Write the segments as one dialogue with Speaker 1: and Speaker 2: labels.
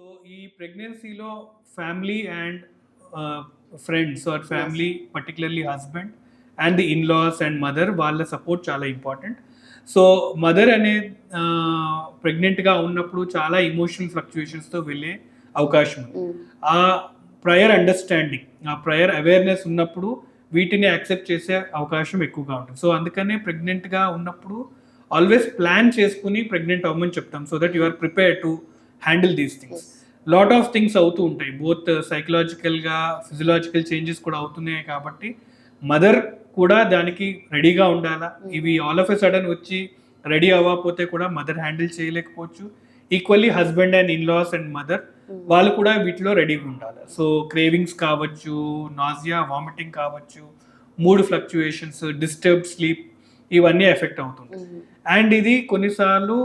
Speaker 1: So ఈ ప్రెగ్నెన్సీలో family and friends or family particularly husband and the in laws and mother వాళ్ళ support చాలా important. So mother అనే ప్రెగ్నెంట్గా ఉన్నప్పుడు చాలా ఇమోషనల్ ఫ్లక్చుయేషన్స్తో వెళ్ళే అవకాశం ఉంది. ఆ ప్రయర్ అండర్స్టాండింగ్, ఆ ప్రయర్ అవేర్నెస్ ఉన్నప్పుడు వీటిని యాక్సెప్ట్ చేసే అవకాశం ఎక్కువగా ఉంటుంది. సో అందుకనే ప్రెగ్నెంట్గా ఉన్నప్పుడు ఆల్వేస్ ప్లాన్ చేసుకుని ప్రెగ్నెంట్ అవ్వమని చెప్తాం, so that you are prepare to handle these things. Lot of things అవుతూ ఉంటాయి, బోత్ సైకలాజికల్గా ఫిజియలాజికల్ చేంజెస్ కూడా అవుతున్నాయి. కాబట్టి మదర్ కూడా దానికి రెడీగా ఉండాలా. ఇవి ఆల్ ఆఫ్ ఎ సడన్ వచ్చి రెడీ అవ్వకపోతే కూడా మదర్ హ్యాండిల్ చేయలేకపోవచ్చు. Equally husband and in laws and mother వాళ్ళు కూడా వీటిలో రెడీగా ఉండాలి. సో క్రేవింగ్స్ కావచ్చు, నాజియా, వామిటింగ్ కావచ్చు, మూడ్ ఫ్లక్చుయేషన్స్, డిస్టర్బ్డ్ స్లీప్, ఇవన్నీ ఎఫెక్ట్ అవుతుంది. అండ్ ఇది కొన్నిసార్లు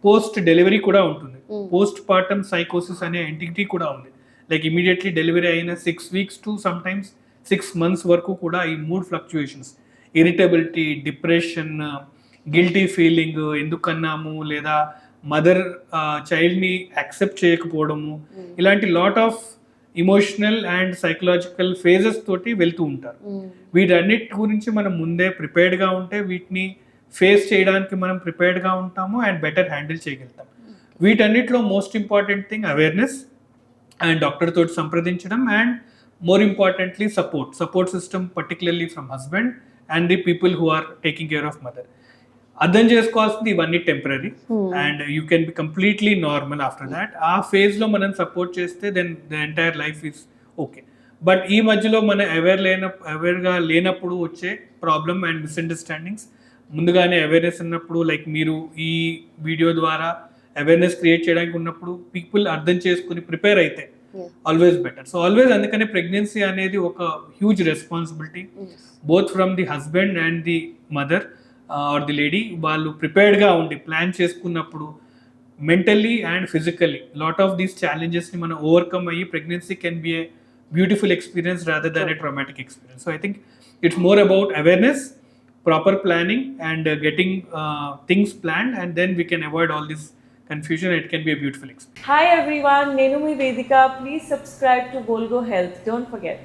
Speaker 1: పోస్ట్ డెలివరీ కూడా ఉంటుంది. పోస్ట్ పార్టమ్ సైకోసిస్ అనే ఎంటిటీ కూడా ఉంది. లైక్ ఇమీడియట్లీ డెలివరీ అయిన 6 weeks to some times 6 months వరకు కూడా ఈ mood fluctuations, irritability, depression, guilty feeling, ఎందుకన్నాము, లేదా మదర్ చైల్డ్ని యాక్సెప్ట్ చేయకపోవడము, ఇలాంటి lot of emotional and psychological phases తోటి వెళ్తూ ఉంటారు. వీటన్నిటి గురించి మనం ముందే ప్రిపేర్డ్గా ఉంటే వీటిని ఫేస్ చేయడానికి మనం ప్రిపేర్డ్గా ఉంటాము అండ్ బెటర్ హ్యాండిల్ చేయగలుగుతాం. వీటన్నిటిలో most important thing awareness and doctor తోటి సంప్రదించడం, and more importantly support system, particularly from husband and the people who are taking care of mother. అర్థం చేసుకోవాల్సింది ఇవన్నీ temporary and you can be completely normal after that. ఆ ఫేజ్లో మనం support చేస్తే then the entire life is okay. But ఈ మధ్యలో మనం అవేర్గా లేనప్పుడు వచ్చే ప్రాబ్లమ్ అండ్ మిస్అండర్స్టాండింగ్స్, ముందుగానే అవేర్నెస్ ఉన్నప్పుడు, లైక్ మీరు ఈ వీడియో ద్వారా అవేర్నెస్ క్రియేట్ చేయడానికి ఉన్నప్పుడు పీపుల్ అర్థం చేసుకుని ప్రిపేర్ అయితే ఆల్వేస్ బెటర్. సో ఆల్వేస్ అందుకనే ప్రెగ్నెన్సీ అనేది ఒక huge responsibility, both from the husband and the mother or the lady. వాళ్ళు ప్రిపేర్డ్గా ఉండి ప్లాన్ చేసుకున్నప్పుడు mentally and physically lot of these ఛాలెంజెస్ని మనం ఓవర్కమ్ అయ్యి pregnancy can be a beautiful experience rather than a traumatic experience. So I think it's more about awareness, proper planning and getting things planned, and then we can avoid all this confusion. It can be a beautiful experience.
Speaker 2: Hi everyone, Nenu mi Vedika. Please subscribe to Volgo Health. Don't forget.